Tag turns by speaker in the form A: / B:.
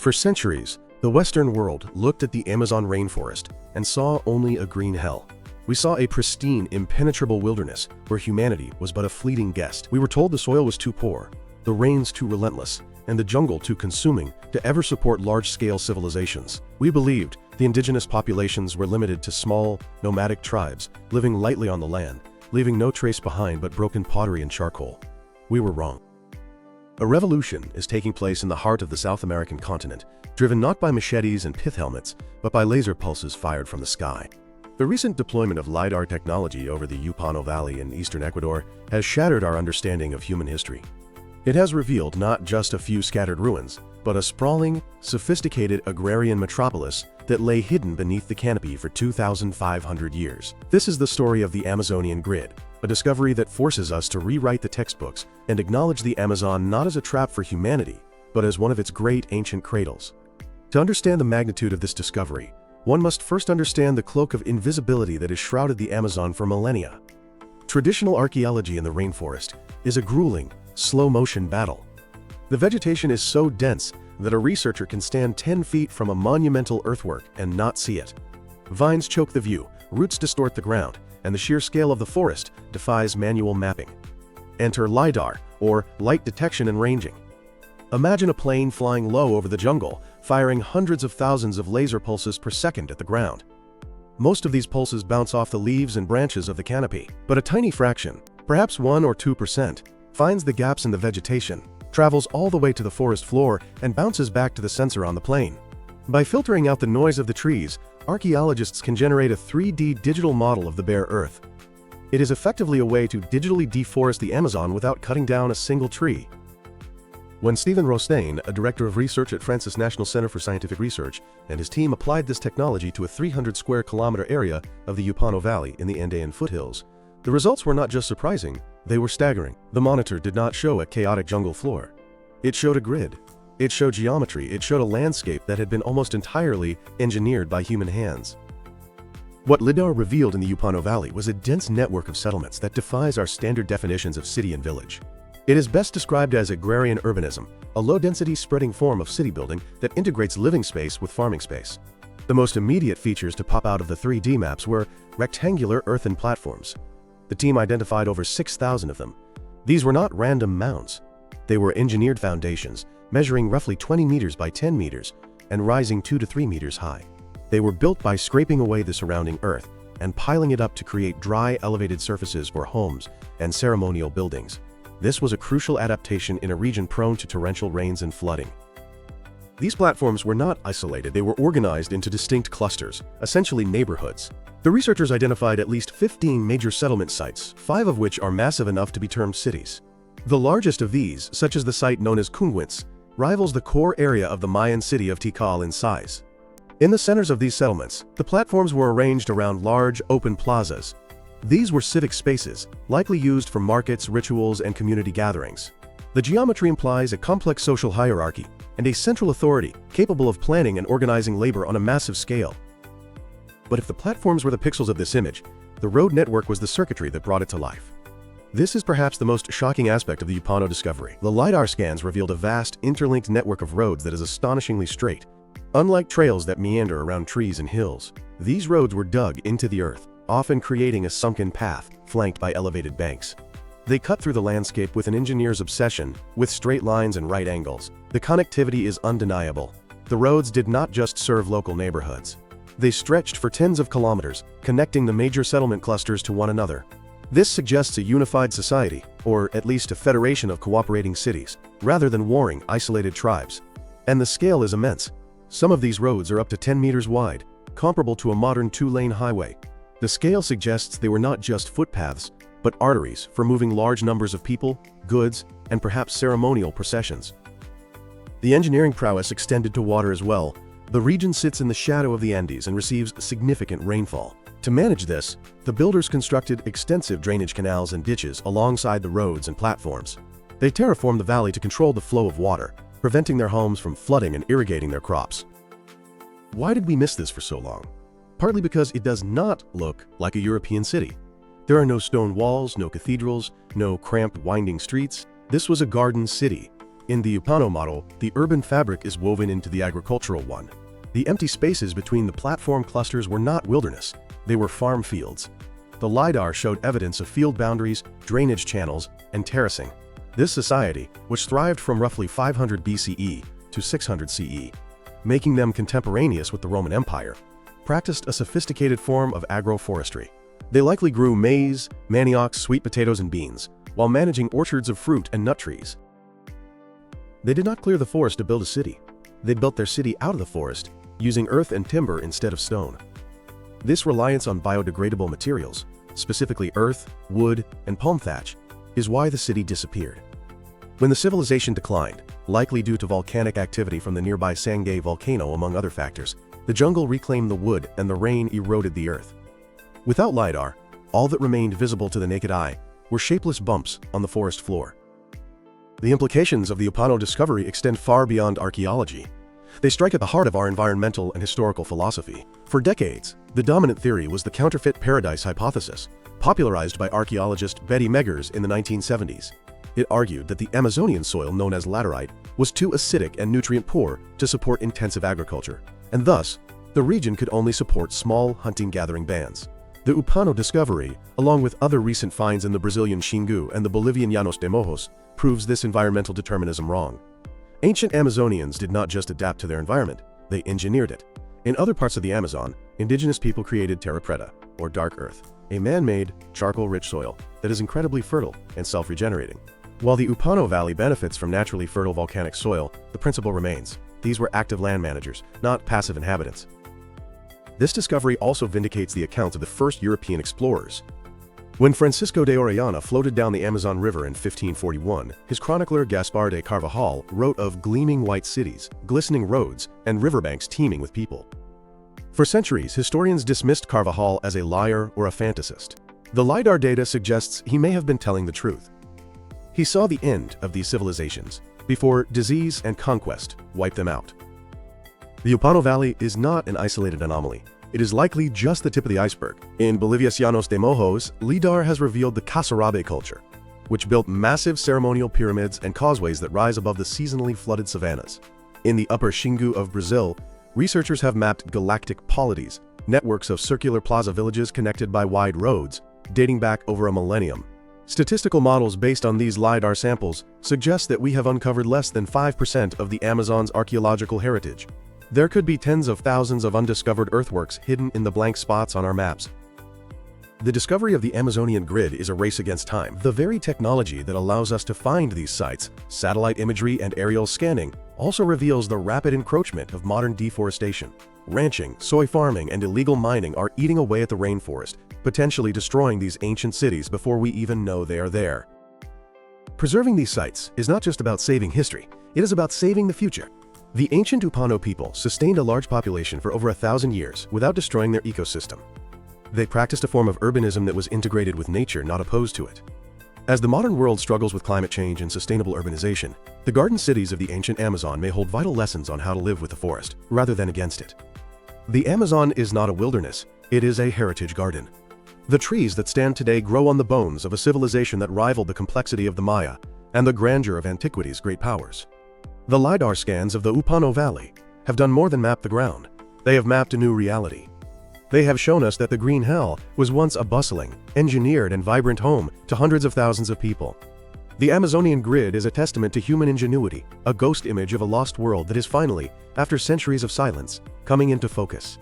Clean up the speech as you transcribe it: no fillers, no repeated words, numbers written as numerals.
A: For centuries, the Western world looked at the Amazon rainforest and saw only a green hell. We saw a pristine, impenetrable wilderness where humanity was but a fleeting guest. We were told the soil was too poor, the rains too relentless, and the jungle too consuming to ever support large-scale civilizations. We believed the indigenous populations were limited to small, nomadic tribes living lightly on the land, leaving no trace behind but broken pottery and charcoal. We were wrong. A revolution is taking place in the heart of the South American continent, driven not by machetes and pith helmets, but by laser pulses fired from the sky. The recent deployment of Lidar technology over the Unveils Valley in eastern Ecuador has shattered our understanding of human history. It has revealed not just a few scattered ruins, but a sprawling, sophisticated agrarian metropolis that lay hidden beneath the canopy for 2,500 years. This is the story of the Amazonian grid, a discovery that forces us to rewrite the textbooks and acknowledge the Amazon not as a trap for humanity, but as one of its great ancient cradles. To understand the magnitude of this discovery, one must first understand the cloak of invisibility that has shrouded the Amazon for millennia. Traditional archaeology in the rainforest is a grueling, slow-motion battle. The vegetation is so dense that a researcher can stand 10 feet from a monumental earthwork and not see it. Vines choke the view, roots distort the ground, and the sheer scale of the forest defies manual mapping. Enter Lidar, or light detection and ranging. Imagine a plane flying low over the jungle, firing hundreds of thousands of laser pulses per second at the ground. Most of these pulses bounce off the leaves and branches of the canopy, but a tiny fraction, perhaps 1 or 2%, finds the gaps in the vegetation, travels all the way to the forest floor, and bounces back to the sensor on the plane. By filtering out the noise of the trees, archaeologists can generate a 3D digital model of the bare earth. It is effectively a way to digitally deforest the Amazon without cutting down a single tree. When Stephen Rostein, a director of research at France's National Center for Scientific Research, and his team applied this technology to a 300 square kilometer area of the Unveils Valley in the Andean foothills, the results were not just surprising, they were staggering. The monitor did not show a chaotic jungle floor. It showed a grid. It showed geometry. It showed a landscape that had been almost entirely engineered by human hands. What Lidar revealed in the Unveils Valley was a dense network of settlements that defies our standard definitions of city and village. It is best described as agrarian urbanism, a low-density spreading form of city building that integrates living space with farming space. The most immediate features to pop out of the 3D maps were rectangular earthen platforms. The team identified over 6,000 of them. These were not random mounds. They were engineered foundations, measuring roughly 20 meters by 10 meters and rising 2 to 3 meters high. They were built by scraping away the surrounding earth and piling it up to create dry, elevated surfaces for homes and ceremonial buildings. This was a crucial adaptation in a region prone to torrential rains and flooding. These platforms were not isolated, they were organized into distinct clusters, essentially neighborhoods. The researchers identified at least 15 major settlement sites, 5 of which are massive enough to be termed cities. The largest of these, such as the site known as Unveils, rivals the core area of the Mayan city of Tikal in size. In the centers of these settlements, the platforms were arranged around large, open plazas. These were civic spaces, likely used for markets, rituals, and community gatherings. The geometry implies a complex social hierarchy and a central authority capable of planning and organizing labor on a massive scale. But if the platforms were the pixels of this image, the road network was the circuitry that brought it to life. This is perhaps the most shocking aspect of the Unveils discovery. The LiDAR scans revealed a vast, interlinked network of roads that is astonishingly straight. Unlike trails that meander around trees and hills, these roads were dug into the earth, often creating a sunken path flanked by elevated banks. They cut through the landscape with an engineer's obsession, with straight lines and right angles. The connectivity is undeniable. The roads did not just serve local neighborhoods. They stretched for tens of kilometers, connecting the major settlement clusters to one another. This suggests a unified society, or at least a federation of cooperating cities, rather than warring, isolated tribes. And the scale is immense. Some of these roads are up to 10 meters wide, comparable to a modern 2-lane highway. The scale suggests they were not just footpaths, but arteries for moving large numbers of people, goods, and perhaps ceremonial processions. The engineering prowess extended to water as well. The region sits in the shadow of the Andes and receives significant rainfall. To manage this, the builders constructed extensive drainage canals and ditches alongside the roads and platforms. They terraformed the valley to control the flow of water, preventing their homes from flooding and irrigating their crops. Why did we miss this for so long? Partly because it does not look like a European city. There are no stone walls, no cathedrals, no cramped, winding streets. This was a garden city. In the Upano model, the urban fabric is woven into the agricultural one. The empty spaces between the platform clusters were not wilderness, they were farm fields. The Lidar showed evidence of field boundaries, drainage channels, and terracing. This society, which thrived from roughly 500 BCE to 600 CE, making them contemporaneous with the Roman Empire, practiced a sophisticated form of agroforestry. They likely grew maize, manioc, sweet potatoes, and beans, while managing orchards of fruit and nut trees. They did not clear the forest to build a city. They built their city out of the forest, using earth and timber instead of stone. This reliance on biodegradable materials, specifically earth, wood, and palm thatch, is why the city disappeared. When the civilization declined, likely due to volcanic activity from the nearby Sangay volcano among other factors, the jungle reclaimed the wood and the rain eroded the earth. Without Lidar, all that remained visible to the naked eye were shapeless bumps on the forest floor. The implications of the Upano discovery extend far beyond archaeology. They strike at the heart of our environmental and historical philosophy. For decades, the dominant theory was the counterfeit paradise hypothesis, popularized by archaeologist Betty Meggers in the 1970s. It argued that the Amazonian soil known as laterite was too acidic and nutrient-poor to support intensive agriculture, and thus, the region could only support small hunting-gathering bands. The Upano discovery, along with other recent finds in the Brazilian Xingu and the Bolivian Llanos de Mojos, proves this environmental determinism wrong. Ancient Amazonians did not just adapt to their environment, they engineered it. In other parts of the Amazon, indigenous people created terra preta, or dark earth, a man-made, charcoal-rich soil that is incredibly fertile and self-regenerating. While the Upano Valley benefits from naturally fertile volcanic soil, the principle remains. These were active land managers, not passive inhabitants. This discovery also vindicates the accounts of the first European explorers. When Francisco de Orellana floated down the Amazon River in 1541, his chronicler Gaspar de Carvajal wrote of gleaming white cities, glistening roads, and riverbanks teeming with people. For centuries, historians dismissed Carvajal as a liar or a fantasist. The Lidar data suggests he may have been telling the truth. He saw the end of these civilizations before disease and conquest wiped them out. The Upano Valley is not an isolated anomaly. It is likely just the tip of the iceberg. In Bolivia's Llanos de Mojos, Lidar has revealed the Casarabe culture, which built massive ceremonial pyramids and causeways that rise above the seasonally flooded savannas. In the upper Xingu of Brazil, researchers have mapped galactic polities, networks of circular plaza villages connected by wide roads, dating back over a millennium. Statistical models based on these Lidar samples suggest that we have uncovered less than 5% of the Amazon's archaeological heritage. There could be tens of thousands of undiscovered earthworks hidden in the blank spots on our maps. The discovery of the Amazonian grid is a race against time. The very technology that allows us to find these sites, satellite imagery and aerial scanning, also reveals the rapid encroachment of modern deforestation. Ranching, soy farming, and illegal mining are eating away at the rainforest, potentially destroying these ancient cities before we even know they are there. Preserving these sites is not just about saving history, it is about saving the future. The ancient Upano people sustained a large population for over 1,000 years without destroying their ecosystem. They practiced a form of urbanism that was integrated with nature, not opposed to it. As the modern world struggles with climate change and sustainable urbanization, the garden cities of the ancient Amazon may hold vital lessons on how to live with the forest, rather than against it. The Amazon is not a wilderness, it is a heritage garden. The trees that stand today grow on the bones of a civilization that rivaled the complexity of the Maya and the grandeur of antiquity's great powers. The Lidar scans of the Upano Valley have done more than map the ground. They have mapped a new reality. They have shown us that the Green Hell was once a bustling, engineered, and vibrant home to hundreds of thousands of people. The Amazonian grid is a testament to human ingenuity, a ghost image of a lost world that is finally, after centuries of silence, coming into focus.